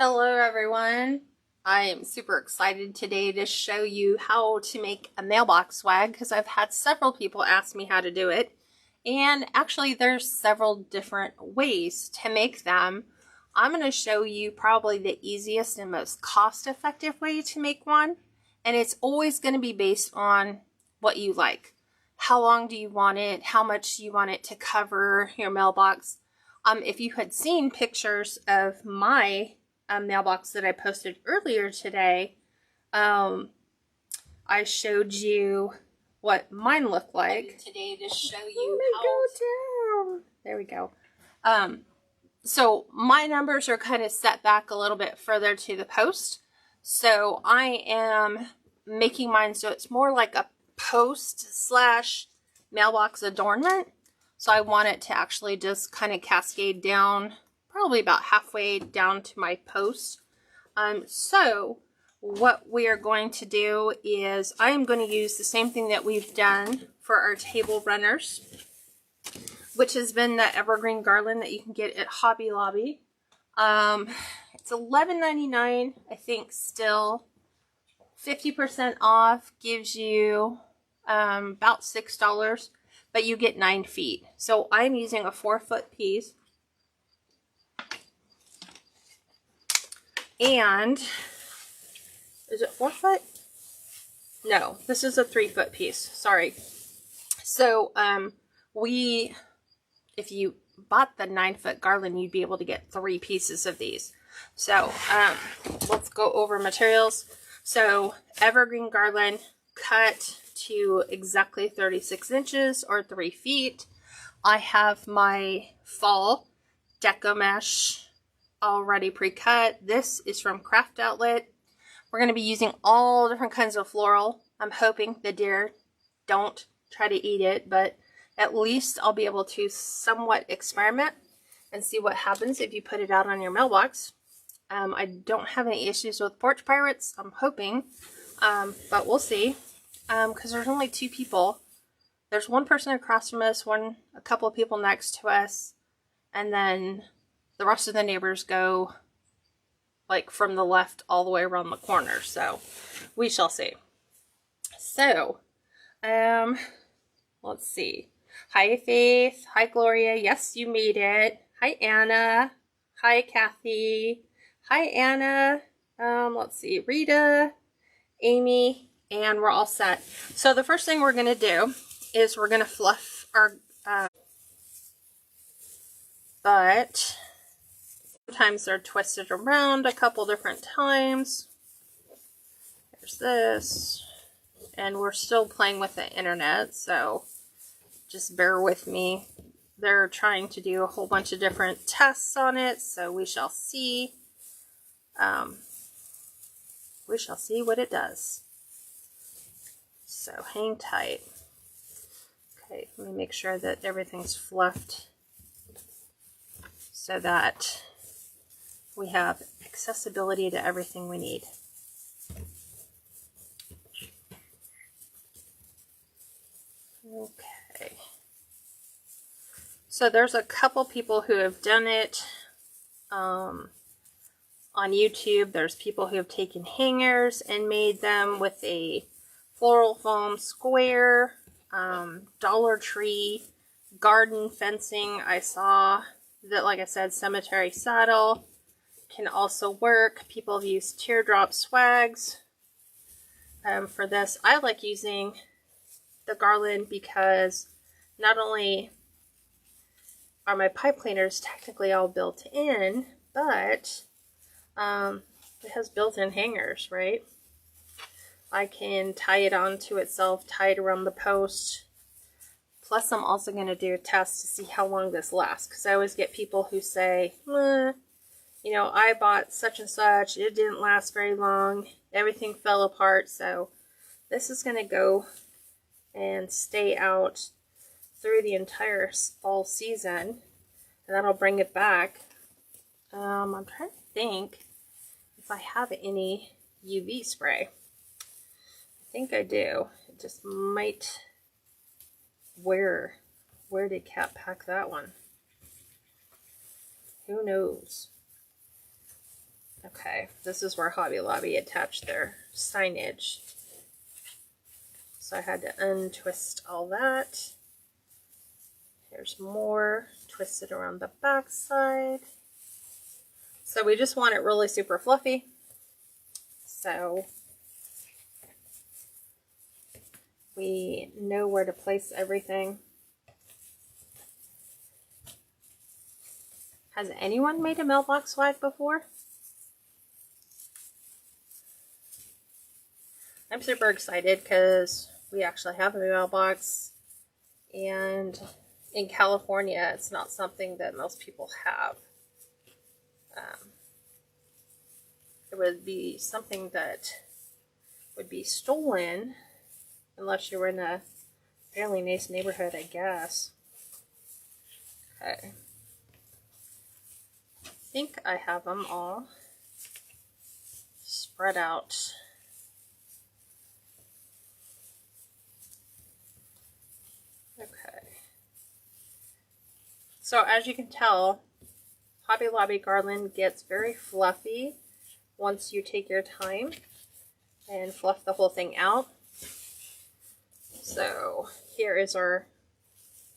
Hello everyone. I am super excited today to show you how to make a mailbox swag because I've had several people ask me how to do it. And actually there's several different ways to make them. I'm going to show you probably the easiest and most cost-effective way to make one. And it's always going to be based on what you like. How long do you want it? How much do you want it to cover your mailbox? If you had seen pictures of my mailbox that I posted earlier today, I showed you what mine looked like today to show you how to... There we go. So my numbers are kind of set back a little bit further to the post. So I am making mine so it's more like a post slash mailbox adornment. So I want it to actually just kind of cascade down probably about halfway down to my post. So what we are going to do is I am going to use the same thing that we've done for our table runners, which has been the evergreen garland that you can get at Hobby Lobby. It's $11.99, I think still. 50% off gives you about $6, but you get 9 feet. So I'm using a 4-foot piece. And is it 4 foot? No, this is a 3-foot piece. Sorry. So if you bought the 9-foot garland, you'd be able to get 3 pieces of these. So let's go over materials. So evergreen garland cut to exactly 36 inches or 3 feet. I have my fall deco mesh already pre-cut. This is from Craft Outlet. We're going to be using all different kinds of floral. I'm hoping the deer don't try to eat it, but at least I'll be able to somewhat experiment and see what happens if you put it out on your mailbox. I don't have any issues with porch pirates, I'm hoping, but we'll see, because there's only 2 people. There's one person across from us, a couple of people next to us, and then the rest of the neighbors go like from the left all the way around the corner. So we shall see. So, let's see. Hi Faith. Hi Gloria. Yes, you made it. Hi Anna. Hi Kathy. Hi Anna. Let's see. Rita, Amy, and we're all set. So the first thing we're going to do is we're going to fluff our but sometimes they're twisted around a couple different times. There's this. And we're still playing with the internet, so just bear with me. They're trying to do a whole bunch of different tests on it, so we shall see. We shall see what it does. So hang tight. Okay, let me make sure that everything's fluffed so that we have accessibility to everything we need. Okay. So there's a couple people who have done it on YouTube. There's people who have taken hangers and made them with a floral foam square, Dollar Tree, garden fencing. I saw that, like I said, cemetery saddle can also work. People have used teardrop swags for this. I like using the garland because not only are my pipe cleaners technically all built in, but it has built-in hangers, right? I can tie it onto itself, tie it around the post. Plus, I'm also going to do a test to see how long this lasts, because I always get people who say, you know, I bought such and such, it didn't last very long, everything fell apart. So this is going to go and stay out through the entire fall season, and then I'll bring it back. I'm trying to think if I have any UV spray. I think I do. It just might. Where did Cat pack that one? Who knows? Okay, this is where Hobby Lobby attached their signage. So I had to untwist all that. Here's more, twist it around the back side. So we just want it really super fluffy. So we know where to place everything. Has anyone made a mailbox swag before? I'm super excited because we actually have a mailbox, and in California it's not something that most people have. It would be something that would be stolen unless you were in a fairly nice neighborhood, I guess. Okay. I think I have them all spread out. Okay. So as you can tell, Hobby Lobby garland gets very fluffy once you take your time and fluff the whole thing out. So here is our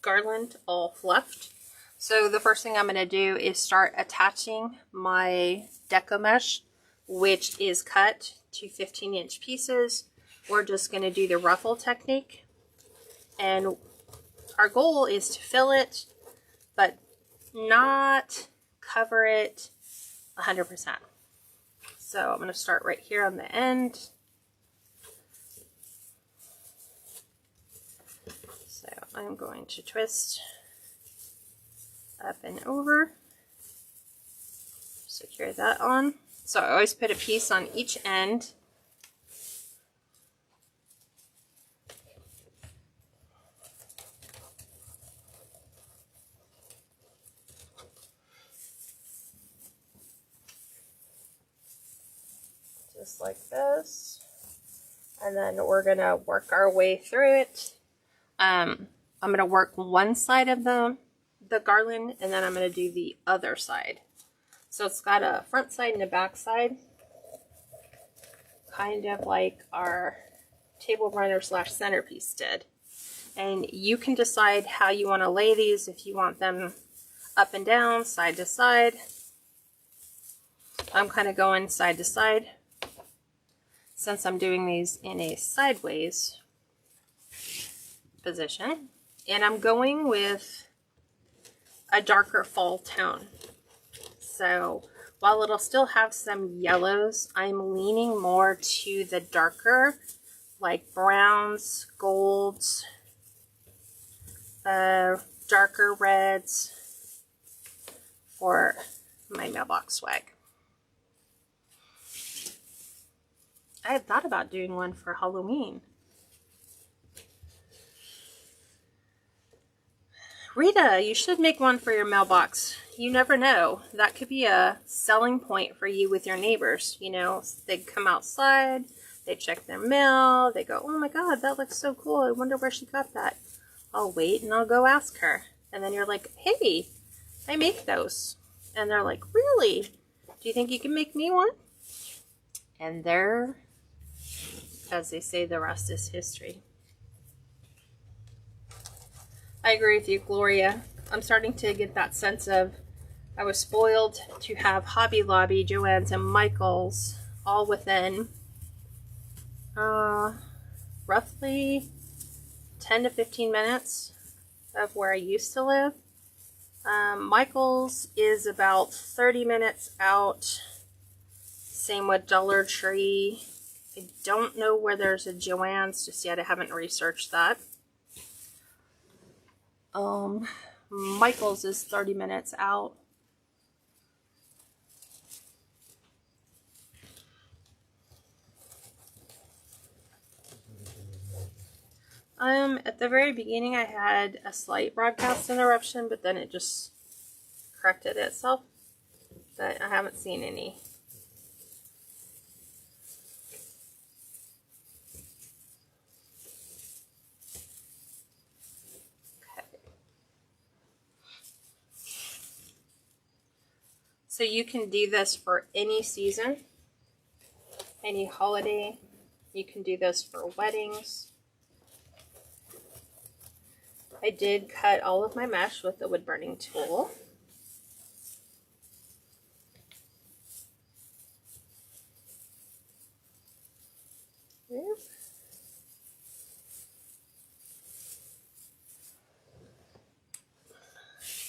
garland all fluffed. So the first thing I'm going to do is start attaching my deco mesh, which is cut to 15-inch pieces. We're just going to do the ruffle technique, and our goal is to fill it but not cover it 100%. So I'm going to start right here on the end. So I'm going to twist up and over, secure that on. So I always put a piece on each end. Just like this. And then we're going to work our way through it. I'm going to work one side of the garland, and then I'm going to do the other side. So it's got a front side and a back side, kind of like our table runner slash centerpiece did. And you can decide how you want to lay these, if you want them up and down, side to side. I'm kind of going side to side since I'm doing these in a sideways position. And I'm going with a darker fall tone. So while it'll still have some yellows, I'm leaning more to the darker, like browns, golds, darker reds for my mailbox swag. I had thought about doing one for Halloween. Rita, you should make one for your mailbox. You never know. That could be a selling point for you with your neighbors. You know, they come outside, they check their mail, they go, oh my god, that looks so cool. I wonder where she got that. I'll wait and I'll go ask her. And then you're like, hey, I make those. And they're like, really? Do you think you can make me one? And there, as they say, the rest is history. I agree with you, Gloria. I'm starting to get that sense of I was spoiled to have Hobby Lobby, Joann's, and Michael's all within roughly 10 to 15 minutes of where I used to live. Michael's is about 30 minutes out. Same with Dollar Tree. I don't know where there's a Joann's just yet. I haven't researched that. Michael's is 30 minutes out. At the very beginning I had a slight broadcast interruption, but then it just corrected itself. But I haven't seen any. So you can do this for any season, any holiday. You can do this for weddings. I did cut all of my mesh with the wood burning tool.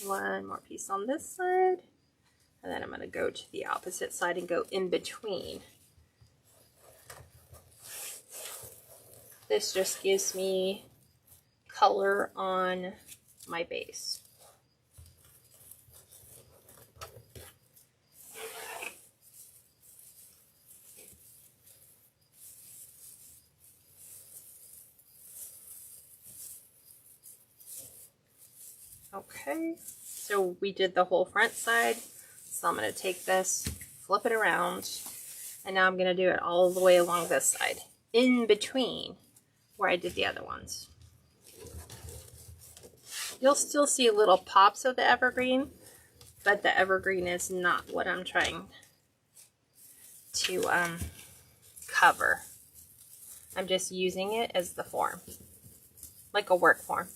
One more piece on this side, and then I'm going to go to the opposite side and go in between. This just gives me color on my base. Okay, so we did the whole front side. So I'm going to take this, flip it around, and now I'm going to do it all the way along this side, in between where I did the other ones. You'll still see little pops of the evergreen, but the evergreen is not what I'm trying to cover. I'm just using it as the form, like a work form.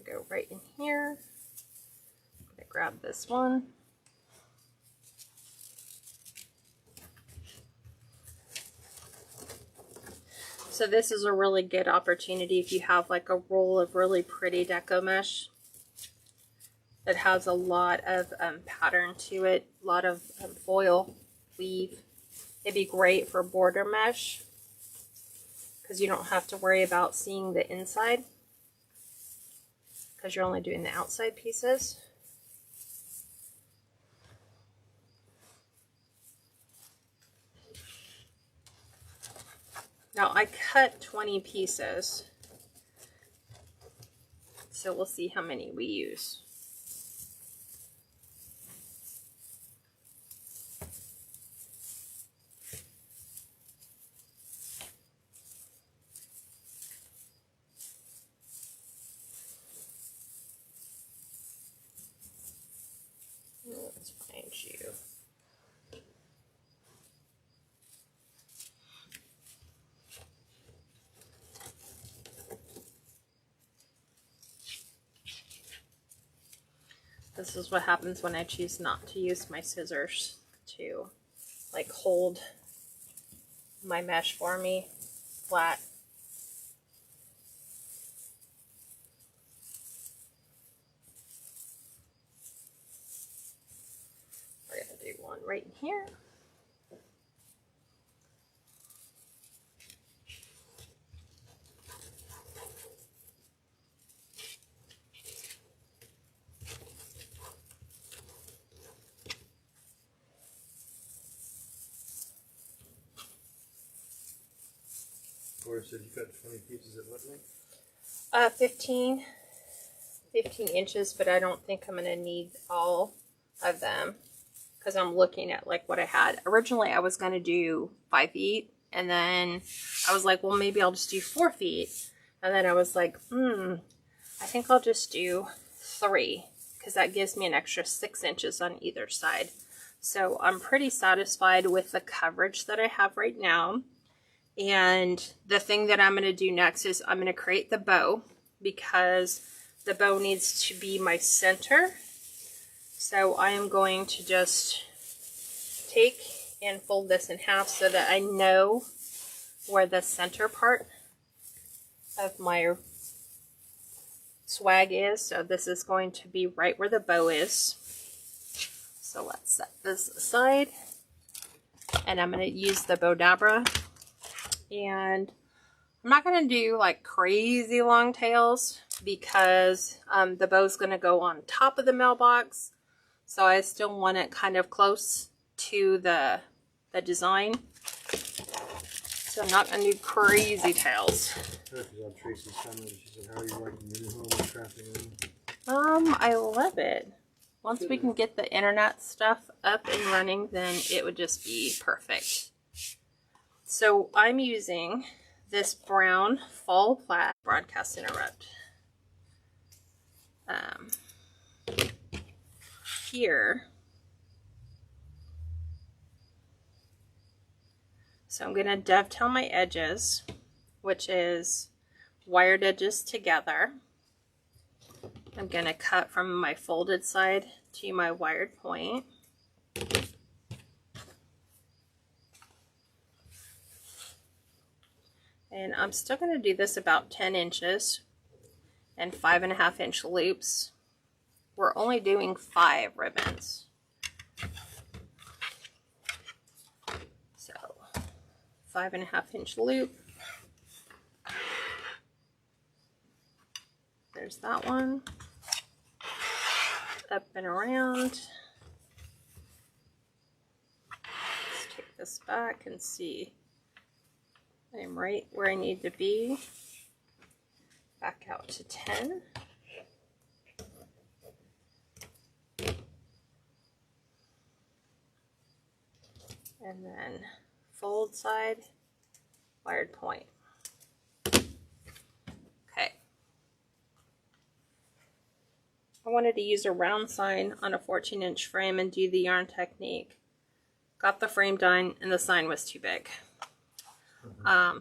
Go right in here. I'm going to grab this one. So this is a really good opportunity if you have like a roll of really pretty deco mesh that has a lot of pattern to it, a lot of foil weave. It'd be great for border mesh because you don't have to worry about seeing the inside, because you're only doing the outside pieces. Now I cut 20 pieces, so we'll see how many we use. Let's find you. This is what happens when I choose not to use my scissors to like hold my mesh for me flat. We're going to do one right in here. Or said you cut 20 pieces at what length? 15 inches, but I don't think I'm going to need all of them because I'm looking at like what I had. Originally, I was going to do 5 feet, and then I was like, well, maybe I'll just do 4 feet. And then I was like, I think I'll just do 3 because that gives me an extra 6 inches on either side. So I'm pretty satisfied with the coverage that I have right now. And the thing that I'm going to do next is I'm going to create the bow, because the bow needs to be my center. So I am going to just take and fold this in half so that I know where the center part of my swag is. So this is going to be right where the bow is. So So let's set this aside. And I'm going to use the Bodabra. And I'm not going to do like crazy long tails because the bow's going to go on top of the mailbox. So I still want it kind of close to the design. So I'm not going to do crazy tails. Tracy's comment. She said, "How are you liking your new home and crafting room?" I love it. Once we can get the internet stuff up and running, then it would just be perfect. So I'm using this brown fall plaid broadcast interrupt. Here. So I'm going to dovetail my edges, which is wired edges together. I'm going to cut from my folded side to my wired point. And I'm still going to do this about 10 inches and 5.5 inch loops. We're only doing 5 ribbons. So 5.5 inch loop. There's that one. Up and around. Let's take this back and see. I'm right where I need to be. Back out to 10. And then fold side, wired point. Okay. I wanted to use a round sign on a 14-inch frame and do the yarn technique. Got the frame done and the sign was too big.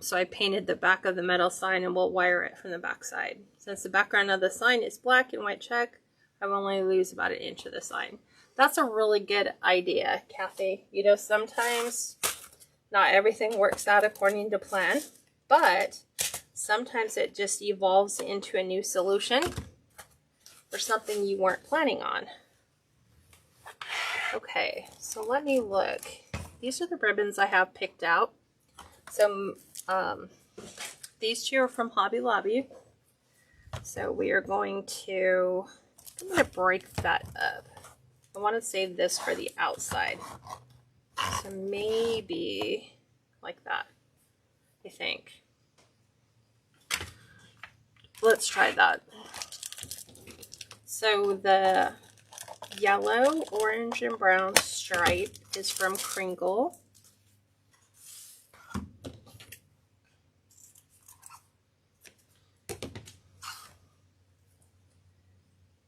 So I painted the back of the metal sign and we'll wire it from the back side. Since the background of the sign is black and white check, I will only lose about 1 inch of the sign. That's a really good idea, Kathy. You know, sometimes not everything works out according to plan, but sometimes it just evolves into a new solution or something you weren't planning on. Okay, so let me look. These are the ribbons I have picked out. So these two are from Hobby Lobby. So we are going to, I'm going to break that up. I want to save this for the outside. So maybe like that, I think. Let's try that. So the yellow, orange, and brown stripe is from Kringle.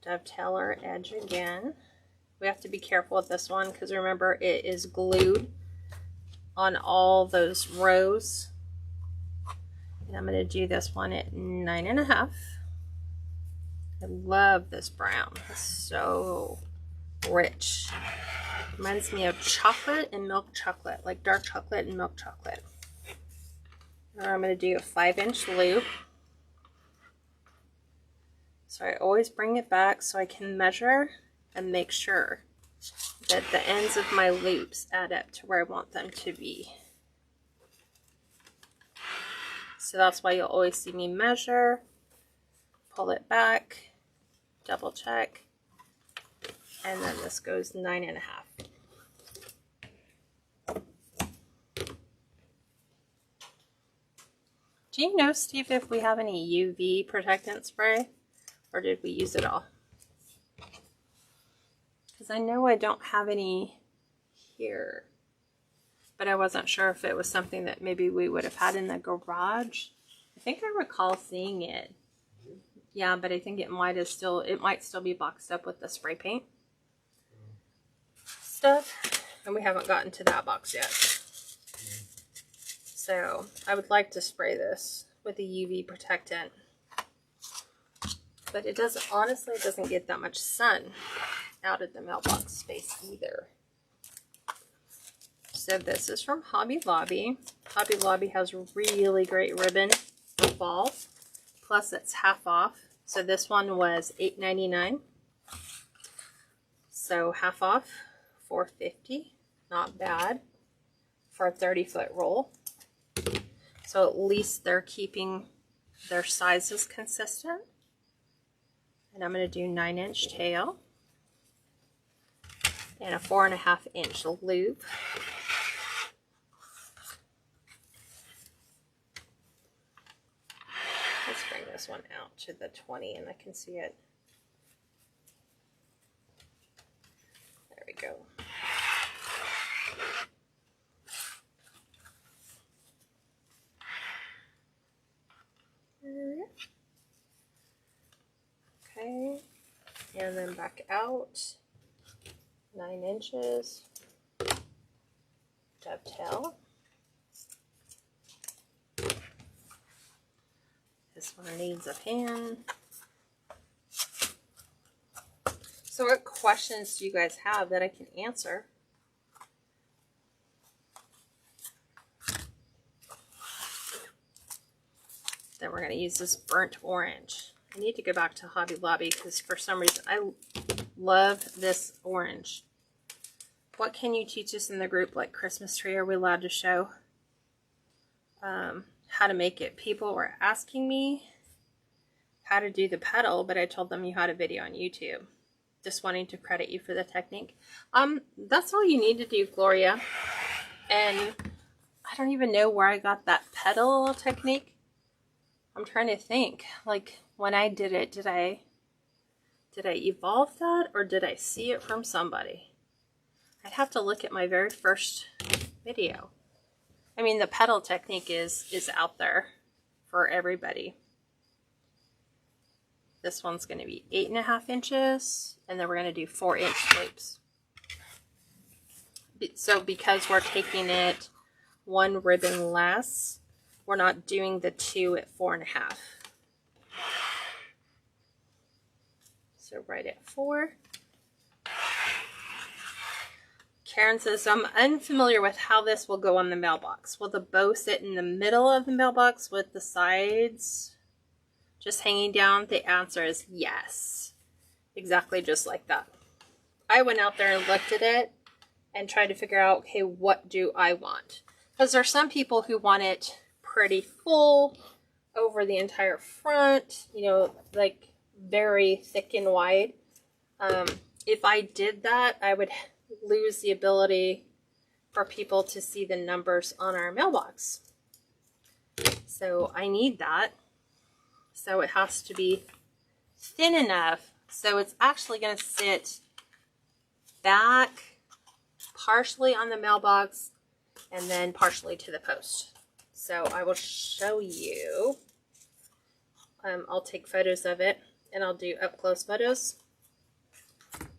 Dovetail our edge again. We have to be careful with this one because remember it is glued on all those rows. And I'm going to do this one at 9.5. I love this brown. It's so rich. Reminds me of chocolate and milk chocolate, like dark chocolate and milk chocolate. Now I'm going to do a 5-inch loop. So I always bring it back so I can measure and make sure that the ends of my loops add up to where I want them to be. So that's why you'll always see me measure, pull it back, double check, and then this goes 9.5. Do you know, Steve, if we have any UV protectant spray, or did we use it all? Because I know I don't have any here, but I wasn't sure if it was something that maybe we would have had in the garage. I think I recall seeing it. Yeah, but I think it might still be boxed up with the spray paint stuff, and we haven't gotten to that box yet. So I would like to spray this with a UV protectant, but it doesn't, honestly, it doesn't get that much sun out of the mailbox space either. So this is from Hobby Lobby. Hobby Lobby has really great ribbon for fall. Plus it's half off. So this one was $8.99. So half off $4.50. Not bad for a 30-foot roll. So at least they're keeping their sizes consistent. And I'm going to do 9-inch tail and a 4.5-inch loop. Let's bring this one out to the 20 and I can see it. There we go. Okay, and then back out 9 inches, dovetail. This one needs a pin. So what questions do you guys have that I can answer? Then we're going to use this burnt orange. I need to go back to Hobby Lobby because for some reason I love this orange. What can you teach us in the group, like Christmas tree? Are we allowed to show how to make it? People were asking me how to do the petal, but I told them you had a video on YouTube. Just wanting to credit you for the technique. That's all you need to do, Gloria. And I don't even know where I got that petal technique. I'm trying to think, like when I did it, did I evolve that or did I see it from somebody? I'd have to look at my very first video. I mean, the petal technique is out there for everybody. This one's going to be 8.5 inches, and then we're going to do 4-inch loops. So because we're taking it one ribbon less, we're not doing the 2 at 4.5. So right at 4. Karen says, I'm unfamiliar with how this will go on the mailbox. Will the bow sit in the middle of the mailbox with the sides just hanging down? The answer is yes. Exactly just like that. I went out there and looked at it and tried to figure out, okay, what do I want? Because there are some people who want it pretty full over the entire front, you know, like very thick and wide. If I did that, I would lose the ability for people to see the numbers on our mailbox. So I need that. So it has to be thin enough so it's actually going to sit back partially on the mailbox and then partially to the post. So I will show you. I'll take photos of it and I'll do up close photos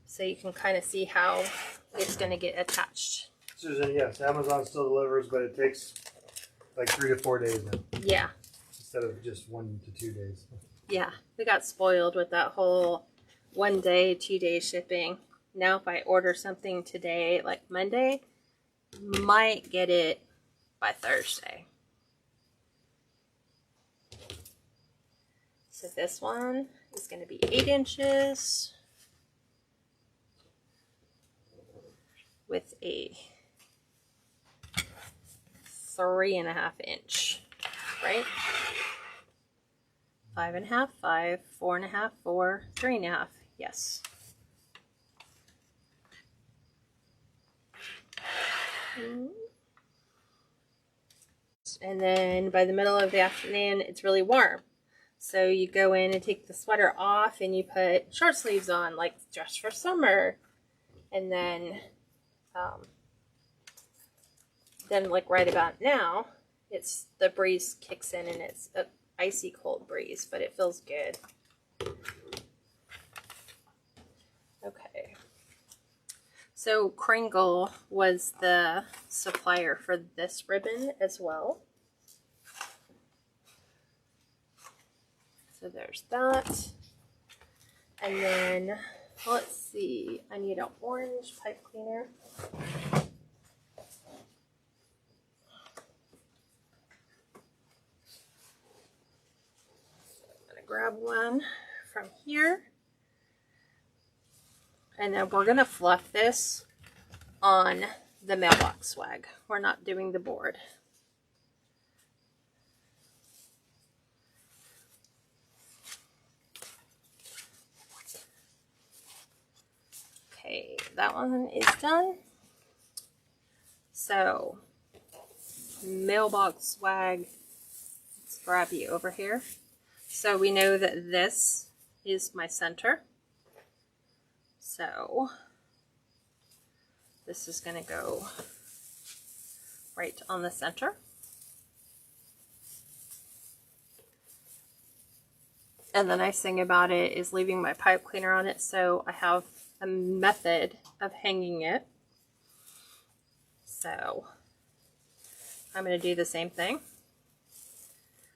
so you can kind of see how it's going to get attached. Susan, yes, Amazon still delivers, but it takes like 3 to 4 days now. Yeah. Instead of just 1 to 2 days. Yeah, we got spoiled with that whole 1 day, 2 day shipping. Now if I order something today, like Monday, might get it by Thursday. So this one is going to be 8 inches with a 3.5 inch, right? 5.5, 5, 4.5, 4, 3.5. Yes. And then by the middle of the afternoon, it's really warm. So you go in and take the sweater off and you put short sleeves on, like just for summer. And then like right about now, it's the breeze kicks in and it's an icy cold breeze, but it feels good. Okay. So Kringle was the supplier for this ribbon as well. So there's that. And then, let's see, I need an orange pipe cleaner. I'm going to grab one from here. And then we're going to fluff this on the mailbox swag. We're not doing the board. Okay, that one is done. So, mailbox swag, let's grab you over here. So we know that this is my center. So, this is going to go right on the center. And the nice thing about it is leaving my pipe cleaner on it, so I have a method of hanging it. So I'm going to do the same thing.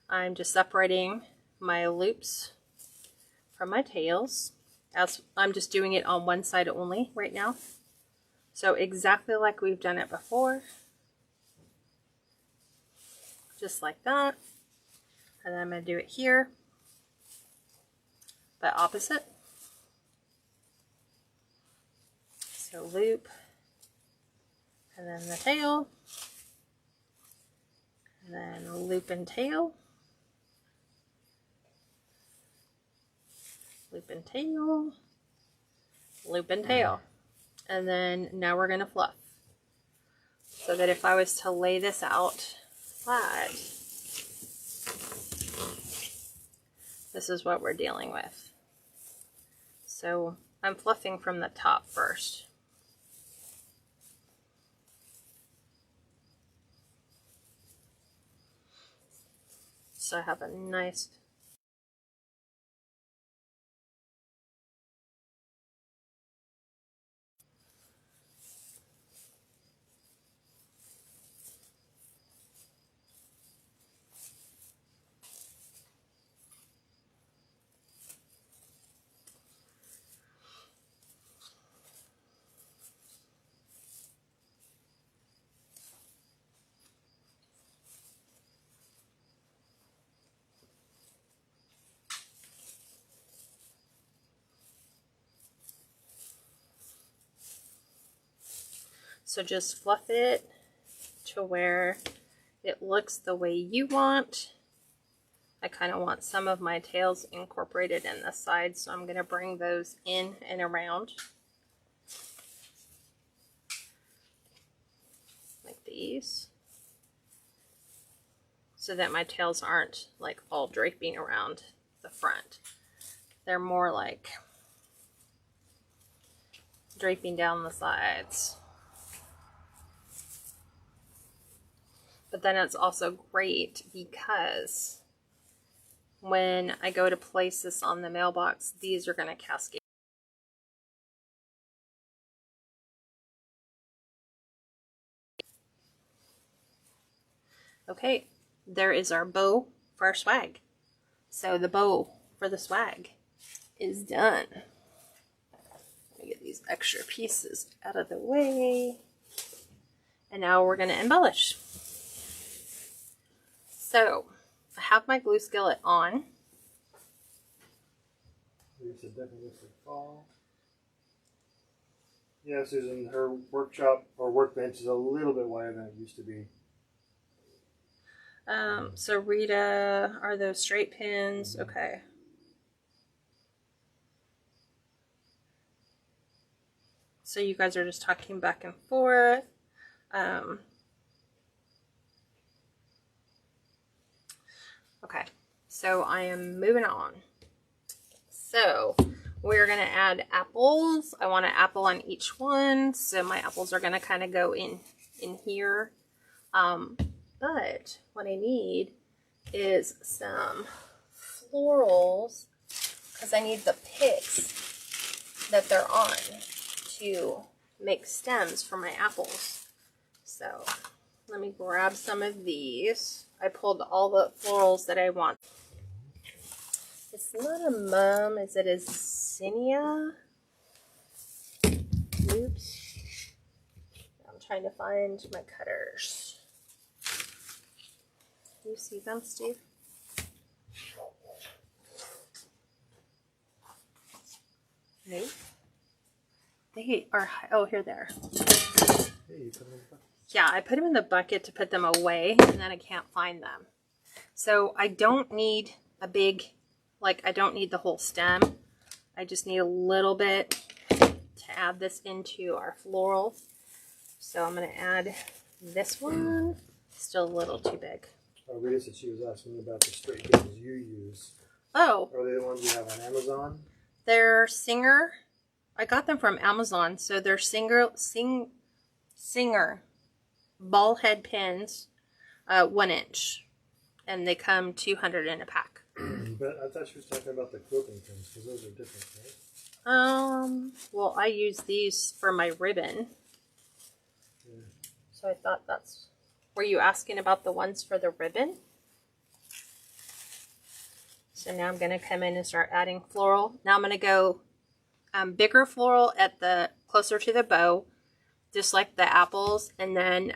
I'm just separating my loops from my tails, as I'm just doing it on one side only right now. So exactly like we've done it before. Just like that. And then I'm going to do it here, but opposite. So loop, and then the tail, and then loop and tail, loop and tail, loop and tail. And then now we're going to fluff. So that if I was to lay this out flat, this is what we're dealing with. So I'm fluffing from the top first. So I have a nice So just fluff it to where it looks the way you want. I kind of want some of my tails incorporated in the side, so I'm going to bring those in and around. Like these. So that my tails aren't like all draping around the front. They're more like draping down the sides. But then it's also great because when I go to place this on the mailbox, these are going to cascade. Okay, there is our bow for our swag. So the bow for the swag is done. Let me get these extra pieces out of the way. And now we're going to embellish. So I have my glue skillet on. Yeah, Susan, her workshop or workbench is a little bit wider than it used to be. So Rita, are those straight pins? Okay. So you guys are just talking back and forth. Okay, so I am moving on. So we're going to add apples. I want an apple on each one. So my apples are going to kind of go in here. But what I need is some florals because I need the pits that they're on to make stems for my apples. So let me grab some of these. I pulled all the florals that I want. It's not a mum, is it a zinnia? Oops. I'm trying to find my cutters. Do you see them, Steve? No. They are, oh, here they are. Hey, you put them in the bucket. Yeah, I put them in the bucket to put them away, and then I can't find them. So I don't need a big, like I don't need the whole stem. I just need a little bit to add this into our floral. So I'm going to add this one. Still a little too big. Rita said she was asking about the straight pins you use. Oh. Are they the ones you have on Amazon? They're Singer. I got them from Amazon. So they're Singer ball head pins, 1 inch. And they come 200 in a pack. But I thought she was talking about the quilting pins because those are different, right? Well, I use these for my ribbon. Yeah. So I thought that's... Were you asking about the ones for the ribbon? So now I'm going to come in and start adding floral. Now I'm going to go bigger floral at the closer to the bow, just like the apples. And then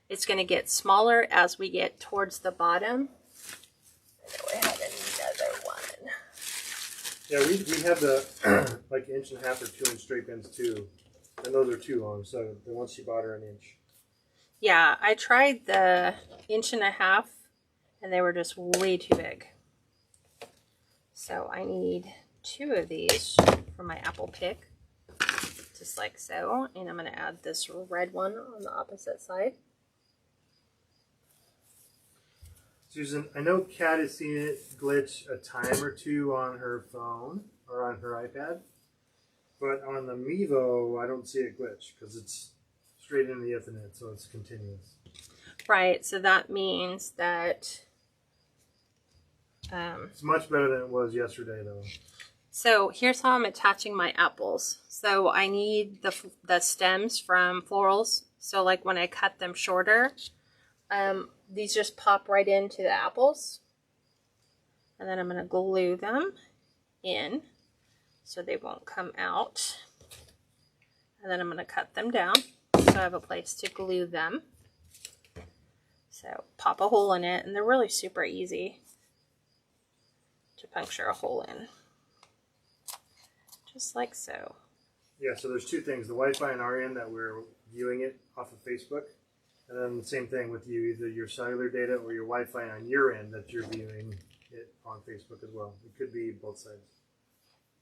it's going to get smaller as we get towards the bottom. And then we have another one. Yeah, we have the like 1.5 or 2 inch straight pins too. And those are too long, so the ones she bought are 1 inch. Yeah, I tried the 1.5 inch and they were just way too big. So I need 2 of these for my apple pick, just like so. And I'm going to add this red one on the opposite side. Susan, I know Kat has seen it glitch a time or two on her phone or on her iPad, but on the Mevo, I don't see it glitch because it's straight into the Ethernet, so it's continuous. Right, so that means that... it's much better than it was yesterday, though. So here's how I'm attaching my apples. So I need the stems from Florals. So like when I cut them shorter, these just pop right into the apples. And then I'm going to glue them in so they won't come out. And then I'm going to cut them down so I have a place to glue them. So pop a hole in it, and they're really super easy to puncture a hole in. Just like so. Yeah, so there's 2 things. The Wi-Fi on our end that we're viewing it off of Facebook. And then the same thing with you, either your cellular data or your Wi-Fi on your end that you're viewing it on Facebook as well. It could be both sides.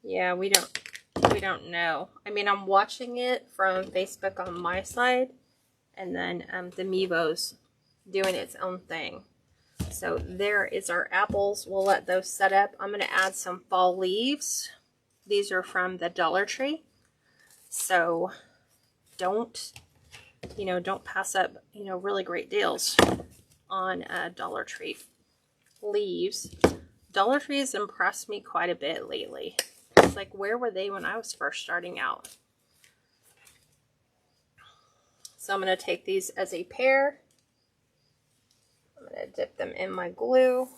Yeah, we don't know. I mean, I'm watching it from Facebook on my side, and then the Mevo's doing its own thing. So there is our apples. We'll let those set up. I'm going to add some fall leaves. These are from the Dollar Tree. So don't pass up, really great deals on Dollar Tree leaves. Dollar Tree has impressed me quite a bit lately. It's like, where were they when I was first starting out? So I'm going to take these as a pair. I'm going to dip them in my glue.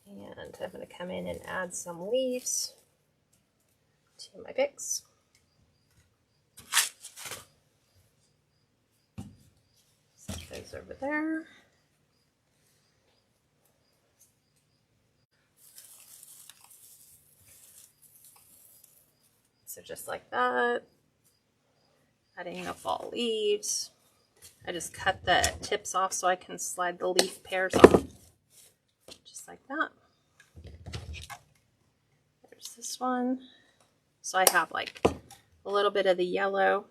And I'm going to come in and add some leaves to my picks. Set those over there. So just like that, adding the fall leaves. I just cut the tips off so I can slide the leaf pairs off. Just like that. There's this one. So I have like a little bit of the yellow.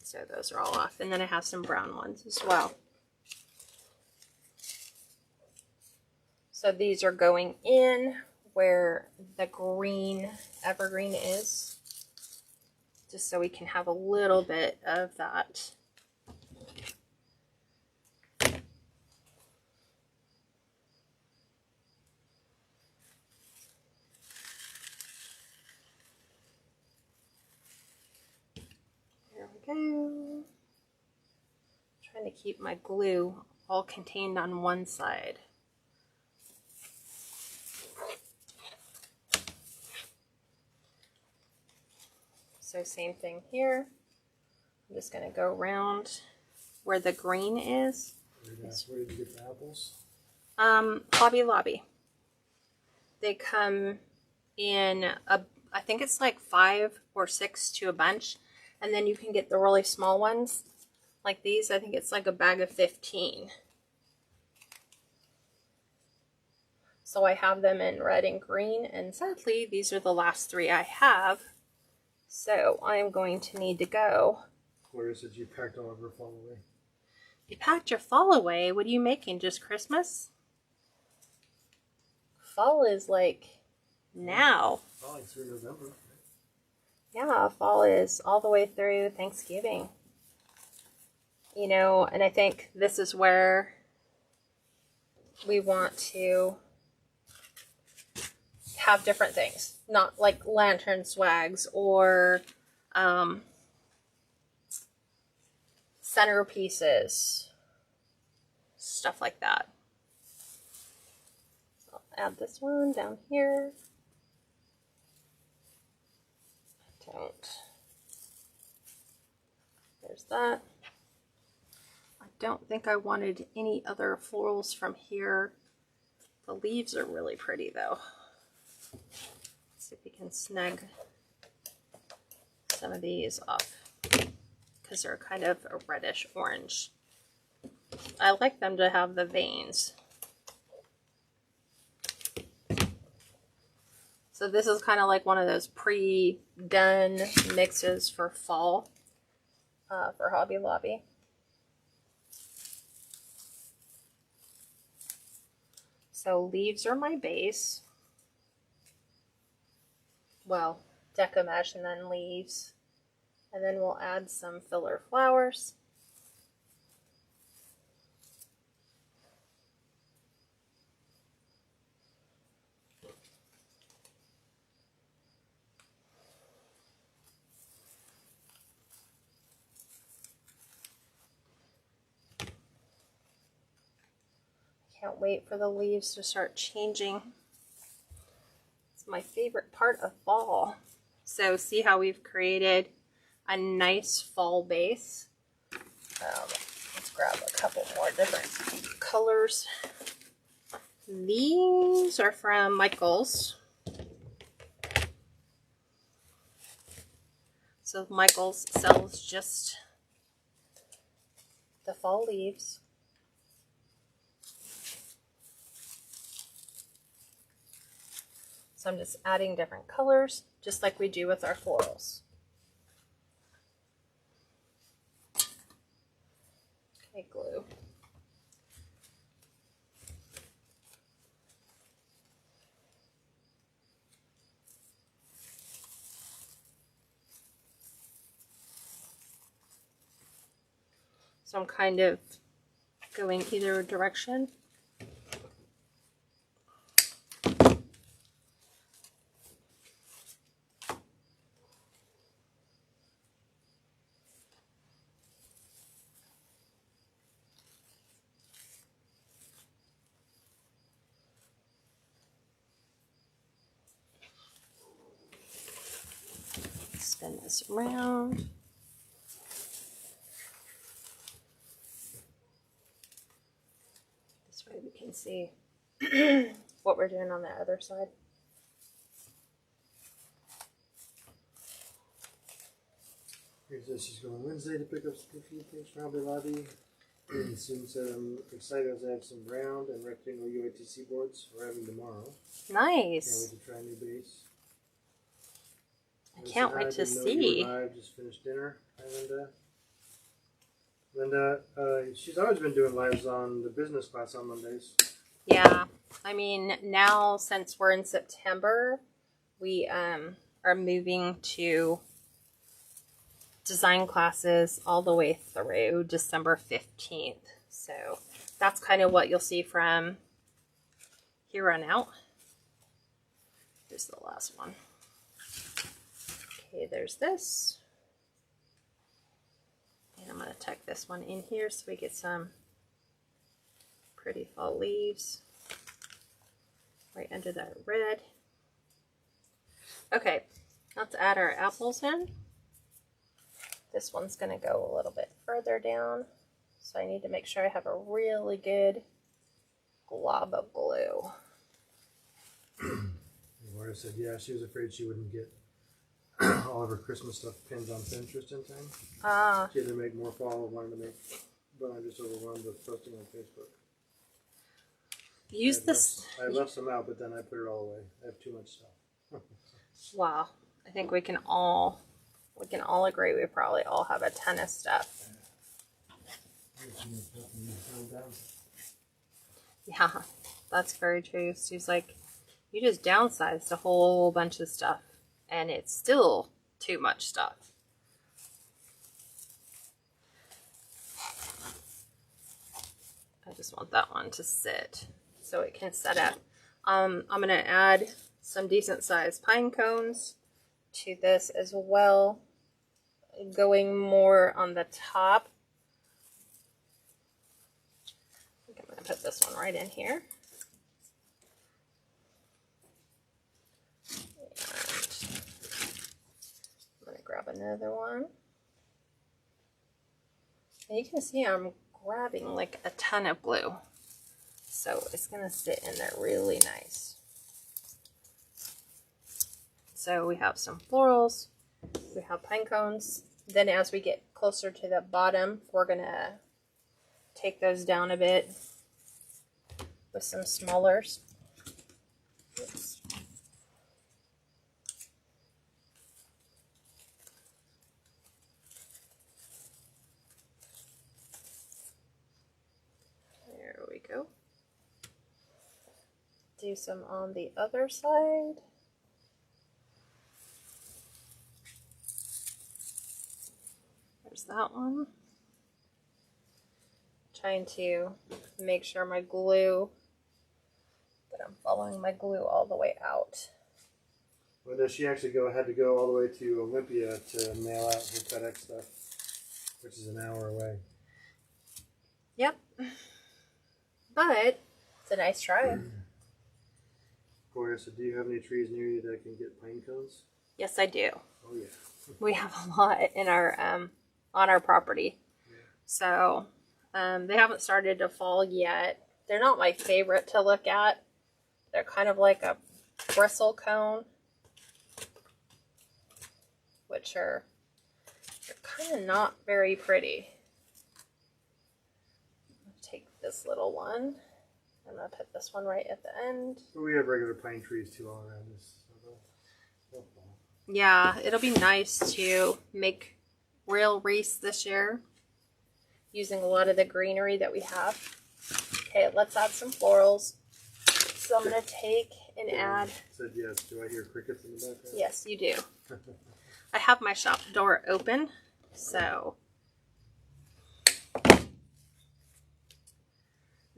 So those are all off. And then I have some brown ones as well. So these are going in where the green evergreen is, just so we can have a little bit of that. There we go. Trying to keep my glue all contained on one side. So same thing here. I'm just going to go around where the green is. Where did you get the apples? Hobby Lobby. They come in I think it's like 5 or 6 to a bunch. And then you can get the really small ones like these. I think it's like a bag of 15. So I have them in red and green, and sadly these are the last 3 I have. So I'm going to need to go. Gloria said you packed all of her fall away. You packed your fall away? What are you making, just Christmas? Fall is like now. Fall like through November. Right? Yeah, fall is all the way through Thanksgiving. You know, and I think this is where we want to have different things. Not like lantern swags or centerpieces. Stuff like that. So I'll add this one down here. There's that. I don't think I wanted any other florals from here. The leaves are really pretty though. Let's see if we can snag some of these off because they're kind of a reddish orange. I like them to have the veins. So this is kind of like one of those pre-done mixes for fall for Hobby Lobby. So leaves are my base. Well, decomesh and then leaves. And then we'll add some filler flowers. Can't wait for the leaves to start changing. It's my favorite part of fall. So see how we've created a nice fall base. Let's grab a couple more different colors. These are from Michaels. So Michaels sells just the fall leaves. So I'm just adding different colors, just like we do with our florals. Okay, glue. So I'm kind of going either direction. Spin this around. This way we can see what we're doing on the other side. Here's this. She's going Wednesday to pick up a few things from Hobby Lobby. And Susan said I'm excited as I have some round and rectangle UATC boards we're having tomorrow. Nice. Can't wait to try a new base. I can't wait to see. I just finished dinner. Hi, Linda. Linda, she's always been doing lives on the business class on Mondays. Yeah, I mean, now since we're in September, we are moving to design classes all the way through December 15th. So that's kind of what you'll see from here on out. Here's the last one. Okay, there's this. And I'm going to tuck this one in here so we get some pretty fall leaves right under that red. Okay, let's add our apples in. This one's going to go a little bit further down, so I need to make sure I have a really good glob of glue. Where Gloria said, yeah, she was afraid she wouldn't get all of her Christmas stuff pinned on Pinterest in time. She had to make more wanted to make, but I'm just overwhelmed with posting on Facebook. Use this. I left some out, but then I put it all away. I have too much stuff. Wow. I think we can all agree we probably all have a ton of stuff. Yeah, that's very true. Steve's like, you just downsized a whole bunch of stuff, and it's still too much stuff. I just want that one to sit so it can set up. I'm going to add some decent sized pine cones to this as well, going more on the top. I think I'm going to put this one right in here. And I'm going to grab another one. And you can see I'm grabbing like a ton of glue, so it's going to sit in there really nice. So we have some florals, we have pine cones. Then as we get closer to the bottom, we're going to take those down a bit with some smallers. Oops. There we go. Do some on the other side. There's that one. Trying to make sure my glue, that I'm following my glue all the way out. Well, does she actually had to go all the way to Olympia to mail out her FedEx stuff, which is an hour away. Yep. But it's a nice try. Gloria said, do you have any trees near you that can get pine cones? Yes, I do. Oh, yeah. We have a lot in our on our property. Yeah. So they haven't started to fall yet. They're not my favorite to look at. They're kind of like a bristle cone, which are kind of not very pretty. I'll take this little one. I'm going to put this one right at the end. We have regular pine trees too all around this. So yeah, it'll be nice to make real wreaths this year using a lot of the greenery that we have. Okay, let's add some florals. So I'm going to take and add... Said yes. Do I hear crickets in the background? Yes, you do. I have my shop door open, so...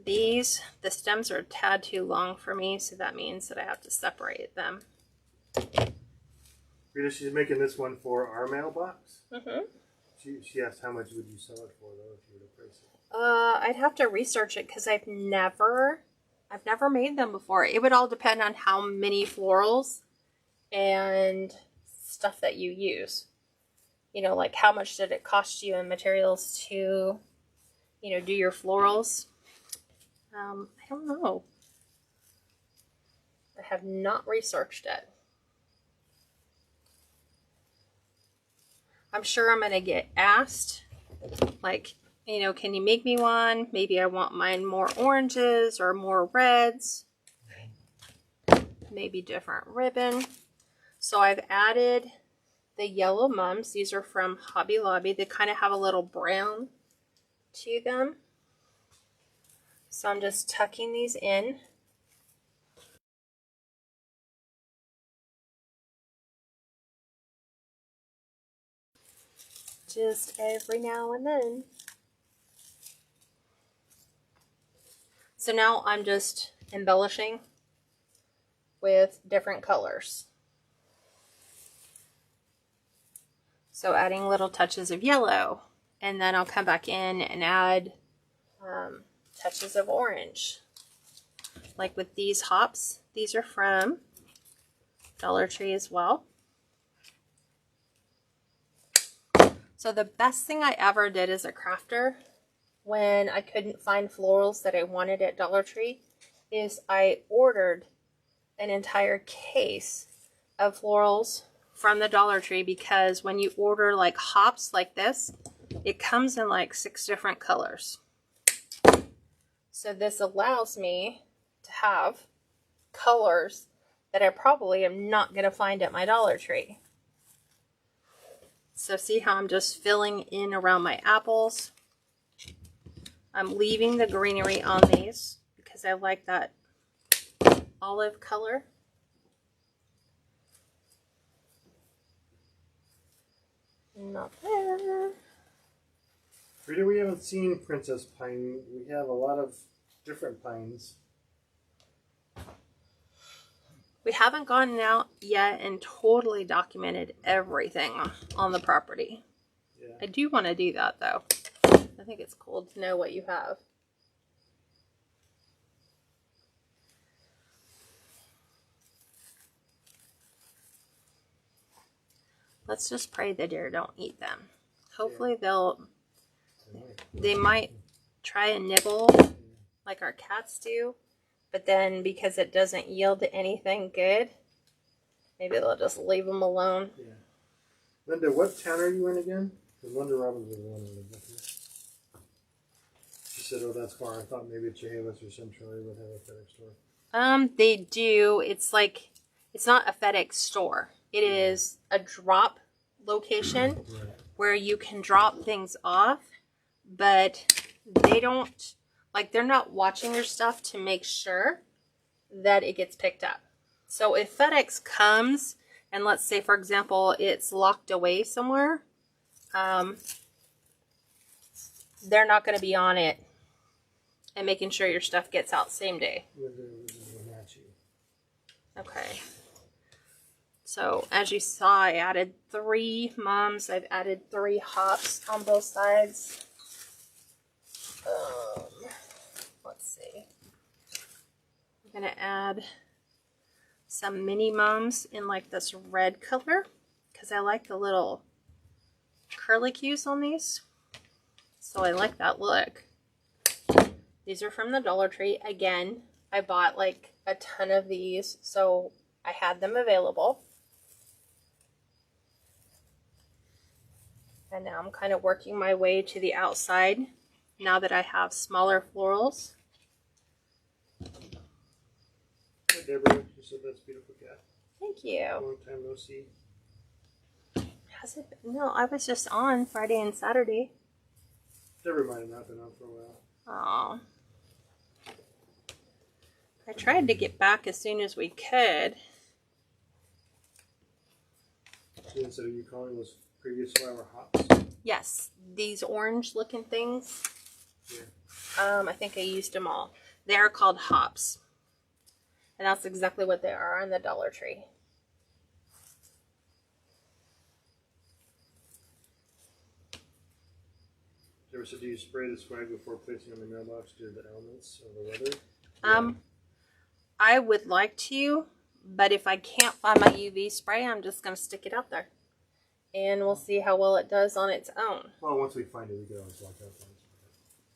the stems are a tad too long for me, so that means that I have to separate them. Rita, she's making this one for our mailbox. Mm-hmm. She asked how much would you sell it for, though, if you were to price it? I'd have to research it because I've never made them before. It would all depend on how many florals and stuff that you use. You know, like how much did it cost you in materials to, you know, do your florals? I don't know. I have not researched it. I'm sure I'm going to get asked, like, you know, can you make me one? Maybe I want mine more oranges or more reds. Maybe different ribbon. So I've added the yellow mums. These are from Hobby Lobby. They kind of have a little brown to them. So I'm just tucking these in. Just every now and then. So now I'm just embellishing with different colors. So adding little touches of yellow, and then I'll come back in and add touches of orange. Like with these hops, these are from Dollar Tree as well. So the best thing I ever did as a crafter when I couldn't find florals that I wanted at Dollar Tree is I ordered an entire case of florals from the Dollar Tree because when you order like hops like this, it comes in like 6 different colors. So this allows me to have colors that I probably am not going to find at my Dollar Tree. So see how I'm just filling in around my apples. I'm leaving the greenery on these because I like that olive color. Not there. Rita, we haven't seen Princess Pine. We have a lot of different pines. We haven't gone out yet and totally documented everything on the property. Yeah. I do want to do that though. I think it's cool to know what you have. Let's just pray the deer don't eat them. Hopefully they might try and nibble like our cats do, but then because it doesn't yield anything good, maybe they'll just leave them alone. Yeah. Linda, what town are you in again? Because Linda Robbins was the one who lived up here. She said, "Oh, that's far. I thought maybe Chehalis or Centralia would have a FedEx store." They do. It's like, it's not a FedEx store. It is a drop location where you can drop things off, but they don't, like, they're not watching your stuff to make sure that it gets picked up. So if FedEx comes and let's say, for example, it's locked away somewhere, they're not going to be on it and making sure your stuff gets out same day. Okay. So as you saw, I added 3 mums. I've added 3 hops on both sides. Let's see. I'm going to add some mini mums in like this red color because I like the little curlicues on these. So I like that look. These are from the Dollar Tree. Again, I bought like a ton of these, so I had them available. And now I'm kind of working my way to the outside now that I have smaller florals. Hi, Deborah. You said that's a beautiful cat. Thank you. Long time no see. Has it been? No, I was just on Friday and Saturday. Deborah might have not been on for a while. Oh. I tried to get back as soon as we could. So you calling those previous flower hops? Yes, these orange looking things. Yeah. I think I used them all. They are called hops. And that's exactly what they are on the Dollar Tree. Deborah said, do you spray the swag before placing on the mailbox due to the elements of the weather? Yeah. I would like to, but if I can't find my UV spray, I'm just going to stick it out there. And we'll see how well it does on its own. Well, once we find it, we can always walk out.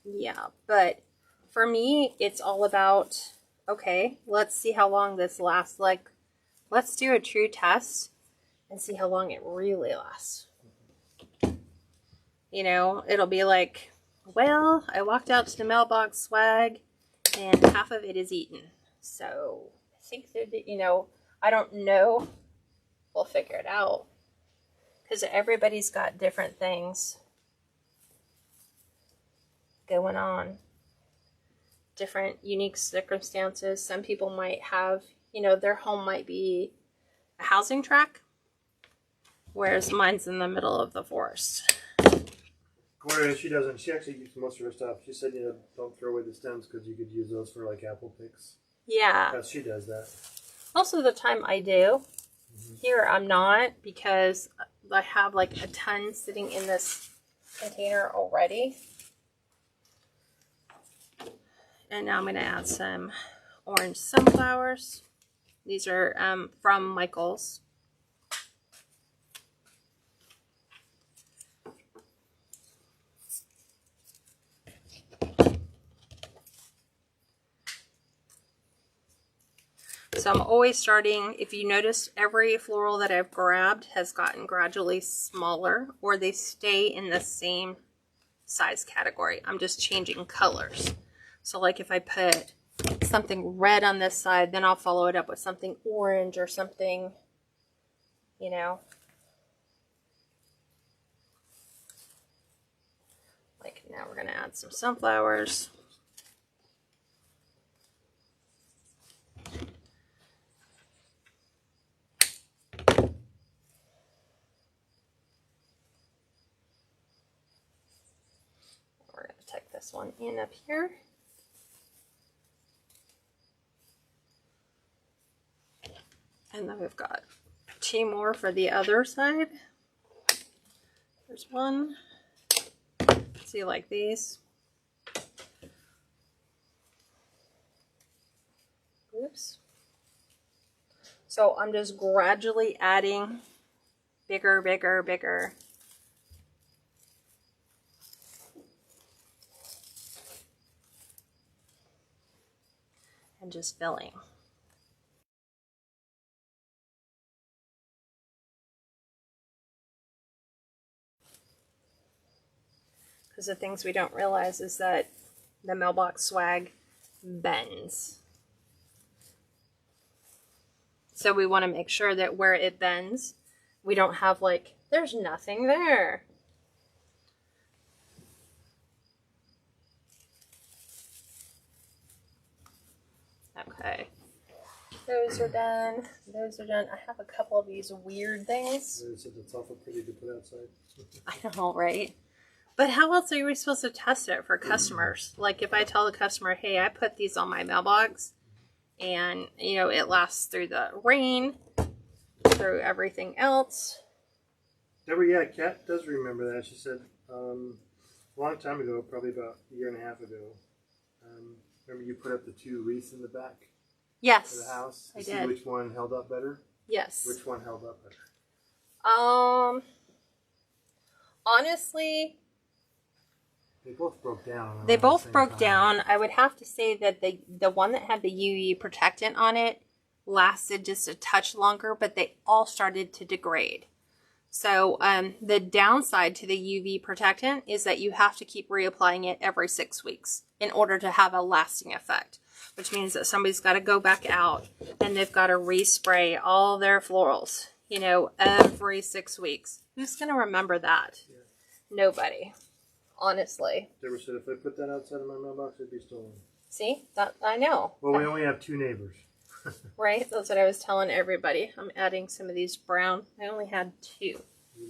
Yeah, but for me, it's all about, okay, let's see how long this lasts. Like, let's do a true test and see how long it really lasts. You know, it'll be like, well, I walked out to the mailbox swag and half of it is eaten. So I think that, you know, I don't know. We'll figure it out. Because everybody's got different things going on. Different unique circumstances. Some people might have, you know, their home might be a housing tract, whereas mine's in the middle of the forest. Gloria, she doesn't. She actually keeps most of her stuff. She said, you know, don't throw away the stems because you could use those for like apple picks. Yeah. Because she does that. Most of the time I do. Here I'm not because I have like a ton sitting in this container already. And now I'm going to add some orange sunflowers. These are from Michael's. So I'm always starting, if you notice, every floral that I've grabbed has gotten gradually smaller, or they stay in the same size category. I'm just changing colors. So like if I put something red on this side, then I'll follow it up with something orange or something, you know. Like now we're going to add some sunflowers. We're going to tuck this one in up here. And then we've got 2 more for the other side. There's one. See, like these. Oops. So I'm just gradually adding bigger, bigger, bigger. And just filling. Because the things we don't realize is that the mailbox swag bends. So we want to make sure that where it bends, we don't have like, there's nothing there. Okay. Those are done. Those are done. I have a couple of these weird things. It's awful pretty to put outside. I know, right? But how else are we supposed to test it for customers? Like if I tell the customer, hey, I put these on my mailbox and, you know, it lasts through the rain, through everything else. Yeah, Kat does remember that. She said a long time ago, probably about a year and a half ago, remember you put up the 2 wreaths in the back Yes, of the house? I See did. which one held up better? Yes. Which one held up better? Honestly, they both broke down. They both broke down. I would have to say that the one that had the UV protectant on it lasted just a touch longer, but they all started to degrade. So the downside to the UV protectant is that you have to keep reapplying it every 6 weeks in order to have a lasting effect, which means that somebody's got to go back out and they've got to respray all their florals, you know, every 6 weeks. Who's going to remember that? Yeah. Nobody. Honestly. They ever said if I put that outside of my mailbox, it'd be stolen. See? That I know. Well, we only have 2 neighbors. Right? That's what I was telling everybody. I'm adding some of these brown. I only had 2. You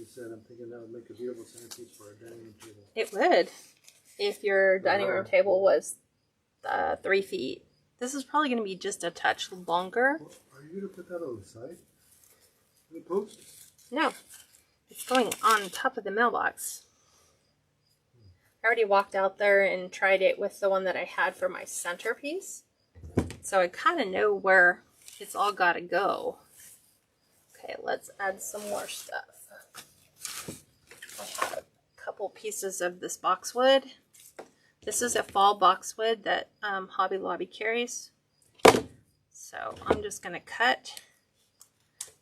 said I'm thinking that would make a beautiful centerpiece for a dining room table. It would. If your dining room table was 3 feet. This is probably going to be just a touch longer. Well, are you going to put that on the side? The post? No. It's going on top of the mailbox. I already walked out there and tried it with the one that I had for my centerpiece. So I kind of know where it's all got to go. Okay, let's add some more stuff. I have a couple pieces of this boxwood. This is a fall boxwood that Hobby Lobby carries. So I'm just going to cut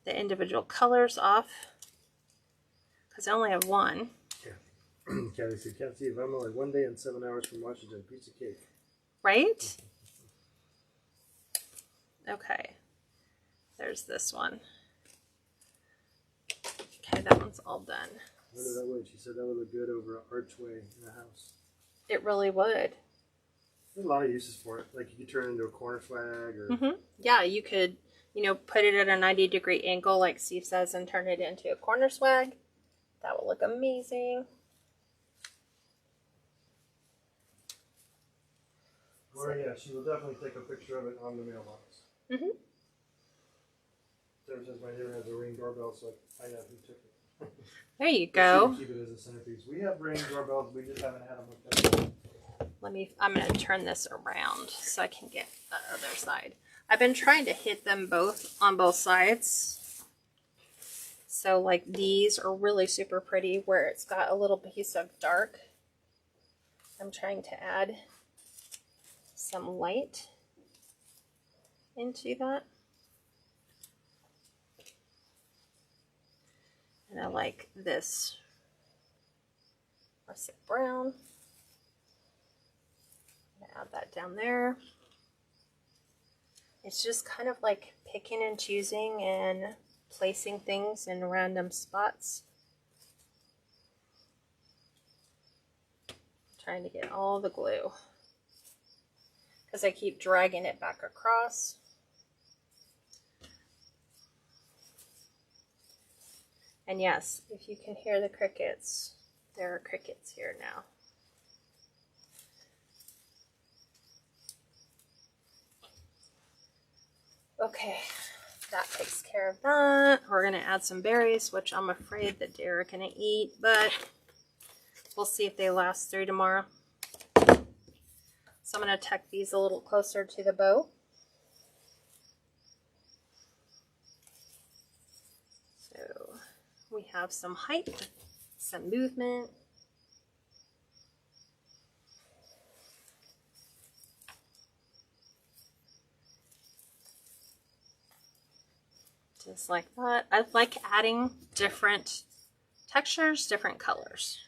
the individual colors off because I only have 1. Kathy said, Kathy, if I'm only 1 day and 7 hours from Washington, piece of cake. Right? Okay. There's this one. Okay, that one's all done. What did that look? She said that would look good over an archway in a house. It really would. There's a lot of uses for it. Like you could turn it into a corner flag or... Yeah, you could, you know, put it at a 90-degree angle like Steve says and turn it into a corner swag. That would look amazing. Or yeah, she will definitely take a picture of it on the mailbox. Sarah says my neighbor has a Ring doorbell, so I know who took it. There you go. Keep it as a centerpiece. We have Ring doorbells, we just haven't had them hooked up. I'm going to turn this around so I can get the other side. I've been trying to hit them both on both sides. So like these are really super pretty where it's got a little piece of dark. I'm trying to add some light into that. And I like this russet brown. Add that down there. It's just kind of like picking and choosing and placing things in random spots. Trying to get all the glue because I keep dragging it back across. And yes, if you can hear the crickets, there are crickets here now. Okay, that takes care of that. We're going to add some berries, which I'm afraid that they're going to eat, but we'll see if they last through tomorrow. So I'm going to tuck these a little closer to the bow. So we have some height, some movement. Just like that. I like adding different textures, different colors.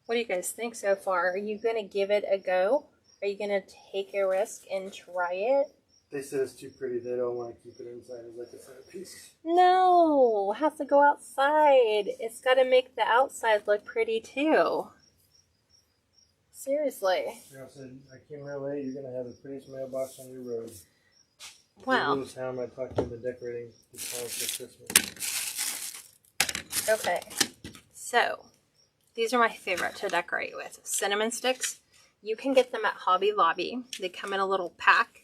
What do you guys think so far? Are you going to give it a go? Are you going to take a risk and try it? They said it's too pretty. They don't want to keep it inside as like a centerpiece. No, it has to go outside. It's got to make the outside look pretty too. Seriously. I said, I came here late. You're going to have the prettiest mailbox on your road. Wow. This how I talked into decorating this house for Christmas. Okay, so these are my favorite to decorate with. Cinnamon sticks. You can get them at Hobby Lobby. They come in a little pack.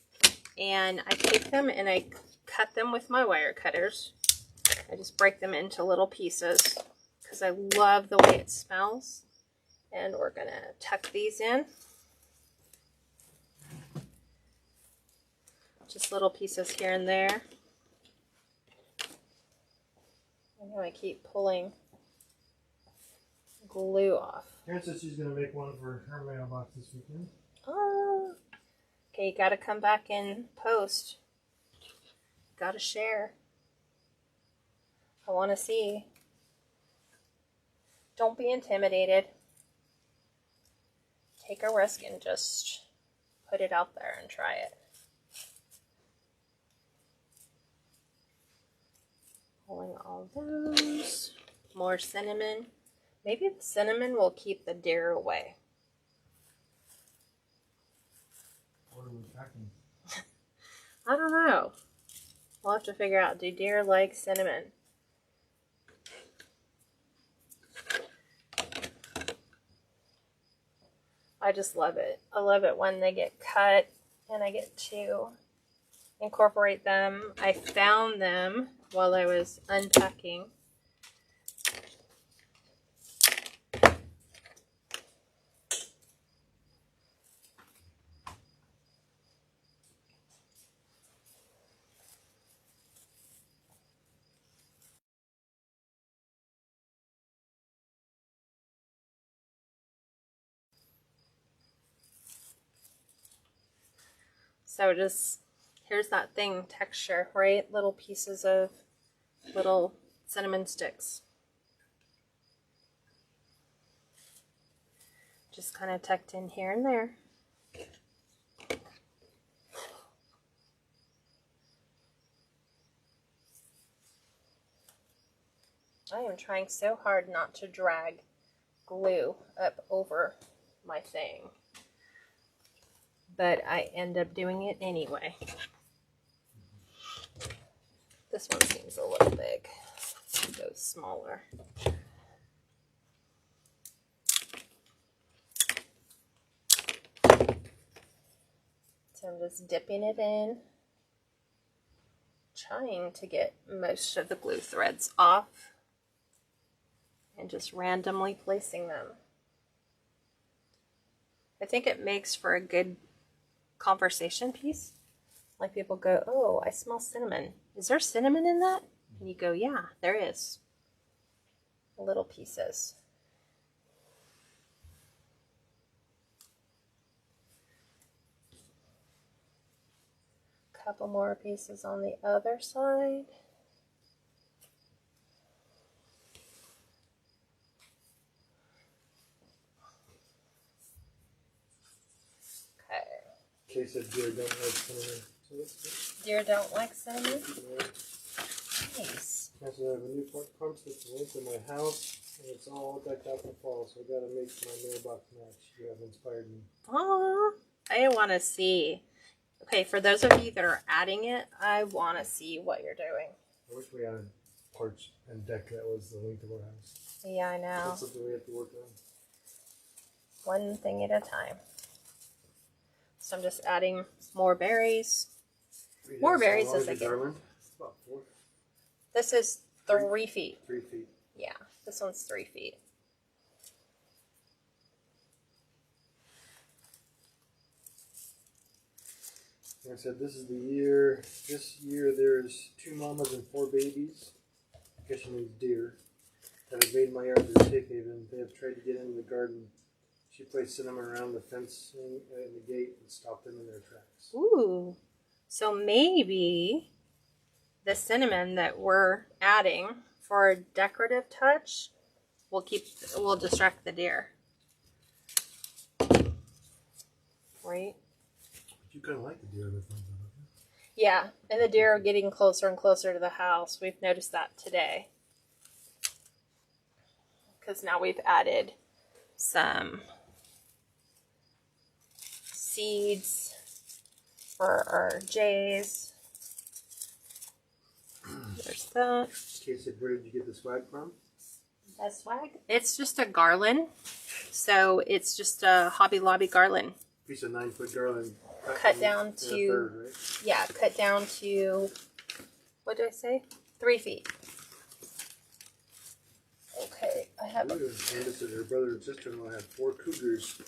And I take them and I cut them with my wire cutters. I just break them into little pieces because I love the way it smells. And we're going to tuck these in. Just little pieces here and there. I know I keep pulling glue off. Karen said she's going to make one for her mailbox this weekend. Oh. Okay, you got to come back and post. Got to share. I want to see. Don't be intimidated. Take a risk and just put it out there and try it. Pulling all those. More cinnamon. Maybe the cinnamon will keep the deer away. What are we packing? I don't know. We'll have to figure out. Do deer like cinnamon? I just love it. I love it when they get cut and I get to incorporate them. I found them while I was unpacking. So just, here's that thing, texture, right? Little pieces of little cinnamon sticks. Just kind of tucked in here and there. I am trying so hard not to drag glue up over my thing. But I end up doing it anyway. This one seems a little big. Go smaller. So I'm just dipping it in, trying to get most of the glue threads off, and just randomly placing them. I think it makes for a good conversation piece. Like people go, oh, I smell cinnamon. Is there cinnamon in that? And you go, yeah, there is. Little pieces. Couple more pieces on the other side. Okay. Case of deer don't like cinnamon. Deer don't like cinnamon? Nice. I have a new pump that's linked in my house, and it's all decked out for fall, so I gotta make my mailbox match. You have inspired me. Aw, I want to see. Okay, for those of you that are adding it, I want to see what you're doing. I wish we had a porch and deck that was the length of our house. Yeah, I know. That's something we have to work on. One thing at a time. So I'm just adding more berries. More berries as I get. It's about 4. This is 3 feet. 3 feet. Yeah, this one's 3 feet. Like I said, this is the year. This year there's 2 mamas and 4 babies. I guess she means deer. That have made my yard their safe haven. They have tried to get into the garden. She placed cinnamon around the fencing and the gate and stopped them in their tracks. Ooh, so maybe the cinnamon that we're adding for a decorative touch will distract the deer. Right? You kind of like the deer that finds out, don't you? Yeah, and the deer are getting closer and closer to the house. We've noticed that today. Because now we've added some seeds for our jays. There's that. Casey, where did you get the swag from? That swag? It's just a garland. So it's just a Hobby Lobby garland. Piece of 9-foot garland. Cut down in to, a third, right? yeah, cut down to, what did I say? 3 feet. Okay, I have Ooh, Candace and her brother and sister-in-law had 4 cougars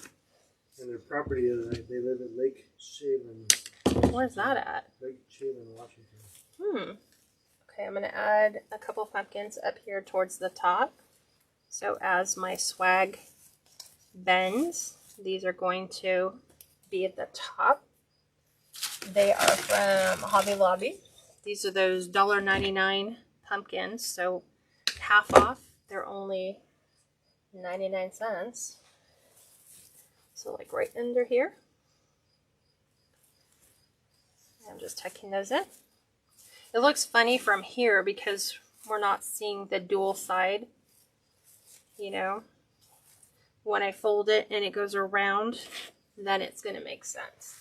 in their property the other night. They live at Lake Shaven. Where's that at? Lake Shaven, Washington. Okay, I'm going to add a couple pumpkins up here towards the top. So as my swag bends, these are going to be at the top. They are from Hobby Lobby. These are those $1.99 pumpkins. So half off. They're only 99 cents. So like right under here. I'm just tucking those in. It looks funny from here because we're not seeing the dual side, you know. When I fold it and it goes around, then it's going to make sense.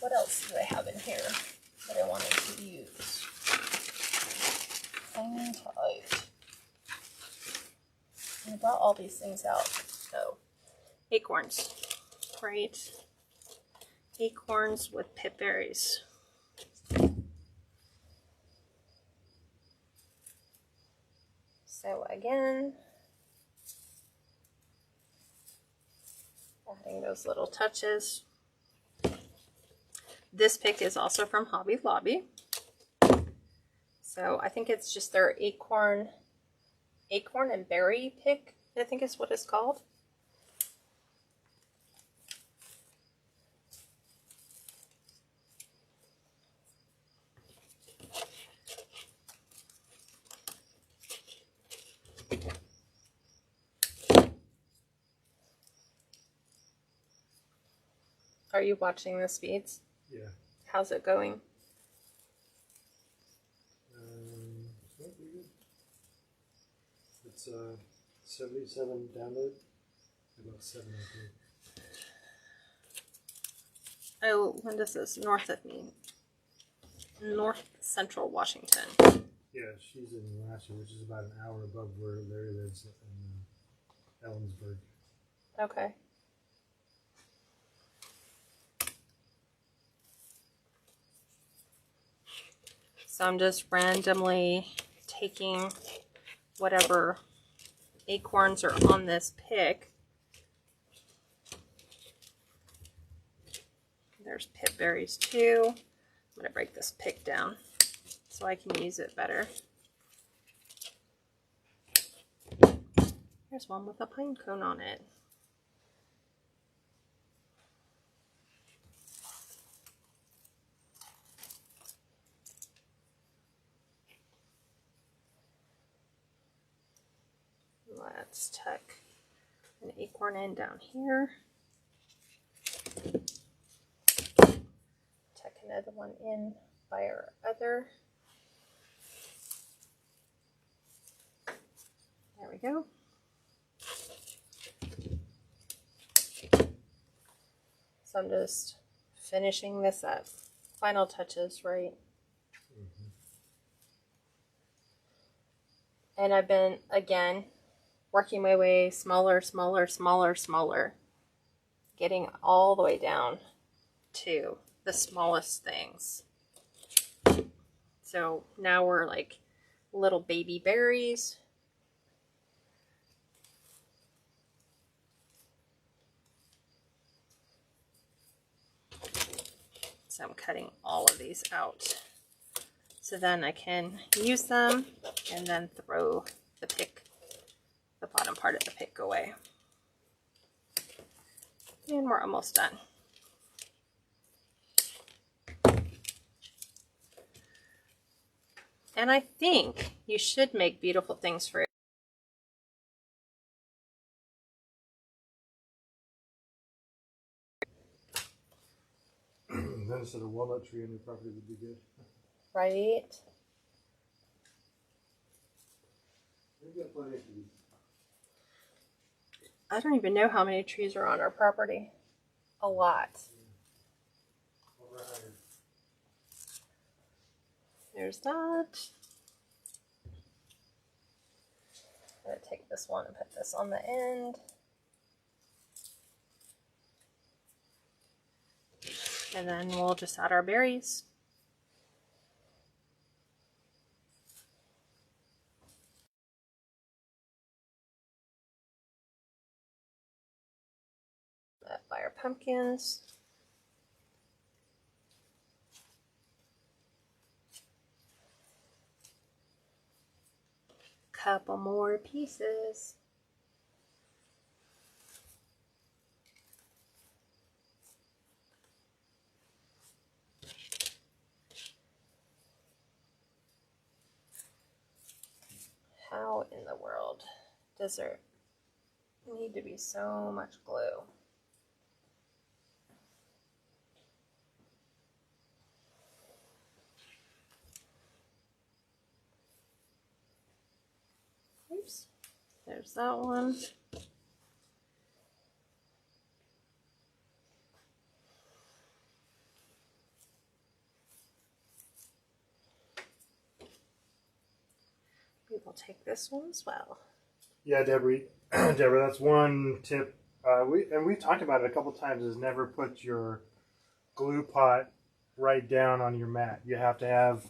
What else do I have in here that I wanted to use? Hang tight. I brought all these things out. Oh, acorns, right? Acorns with pip berries. So again, adding those little touches. This pick is also from Hobby Lobby. So I think it's just their acorn and berry pick, I think is what it's called. Are you watching the speeds? Yeah. How's it going? It's not pretty good. It's 77 download. About 7 I think. Oh, Linda's north of me. North Central Washington. Yeah, she's in Nebraska, which is about an hour above where Larry lives in Ellensburg. Okay. So I'm just randomly taking whatever acorns are on this pick. There's pip berries too. I'm going to break this pick down so I can use it better. There's one with a pine cone on it. Let's tuck an acorn in down here. Tuck another one in by our other. There we go. So I'm just finishing this up. Final touches, right? Mm-hmm. And I've been, again, working my way smaller, getting all the way down to the smallest things. So now we're like little baby berries. So I'm cutting all of these out. So then I can use them and then throw the bottom part of the pick away. And we're almost done. And I think you should make beautiful things for Then instead of walnut tree on your property would be good. right? We've got plenty of trees. I don't even know how many trees are on our property. A lot. Over 100. There's that. I'm going to take this one and put this on the end. And then we'll just add our berries. By our pumpkins. Couple more pieces. How in the world does there need to be so much glue? Oops, there's that one. We will take this one as well. Yeah, Deborah, that's one tip. We talked about it a couple times. Is never put your glue pot right down on your mat. You have to have,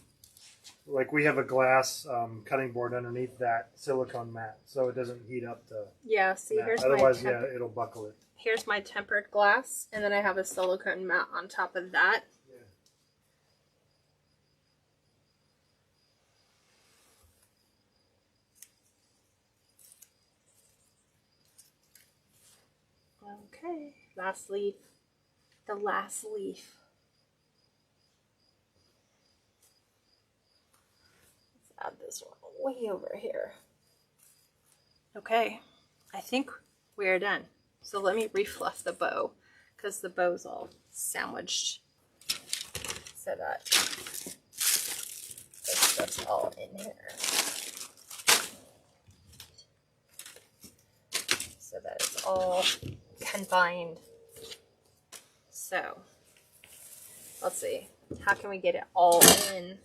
like, we have a glass cutting board underneath that silicone mat, so it doesn't heat up the. Yeah. See, mat. here's Otherwise, my yeah, it'll buckle it. Here's my tempered glass, and then I have a silicone mat on top of that. Okay, last leaf. The last leaf. Let's add this one way over here. Okay, I think we are done. So let me refluff the bow because the bow's all sandwiched. So that that's all in here. So that it's all combined. So let's see, how can we get it all in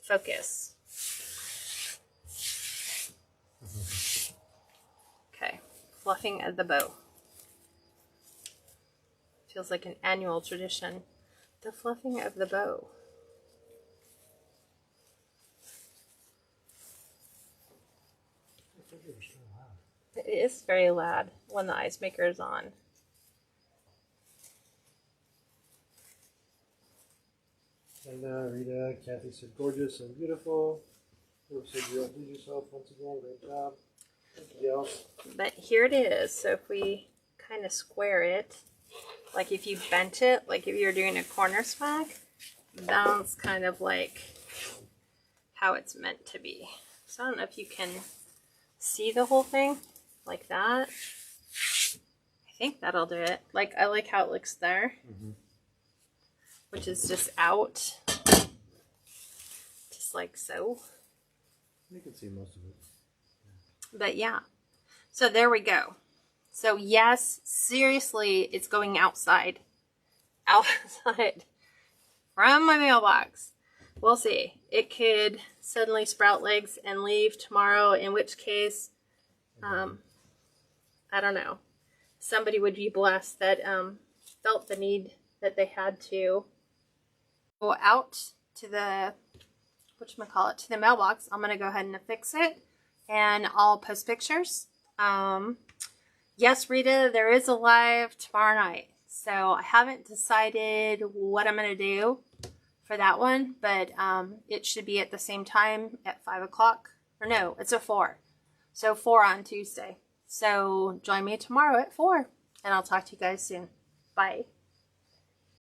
focus? Okay, fluffing of the bow. Feels like an annual tradition. The fluffing of the bow. It is very loud when the ice maker is on. And Rita, Kathy said gorgeous and beautiful. Brooke said you outdid yourself once again. Great job. Yes. But here it is. So if we kind of square it, like if you bent it, like if you're doing a corner swag, that's kind of like how it's meant to be. So I don't know if you can see the whole thing like that. I think that'll do it. Like, I like how it looks there, which is just out, just like so. You can see most of it. But yeah, so there we go. So yes, seriously, it's going outside from my mailbox. We'll see. It could suddenly sprout legs and leave tomorrow, in which case, I don't know. Somebody would be blessed that felt the need that they had to go out to the, to the mailbox. I'm going to go ahead and fix it, and I'll post pictures. Yes, Rita, there is a live tomorrow night. So I haven't decided what I'm going to do for that one, but it should be at the same time at 5 o'clock. Or no, it's at 4. So 4 on Tuesday. So join me tomorrow at 4, and I'll talk to you guys soon. Bye.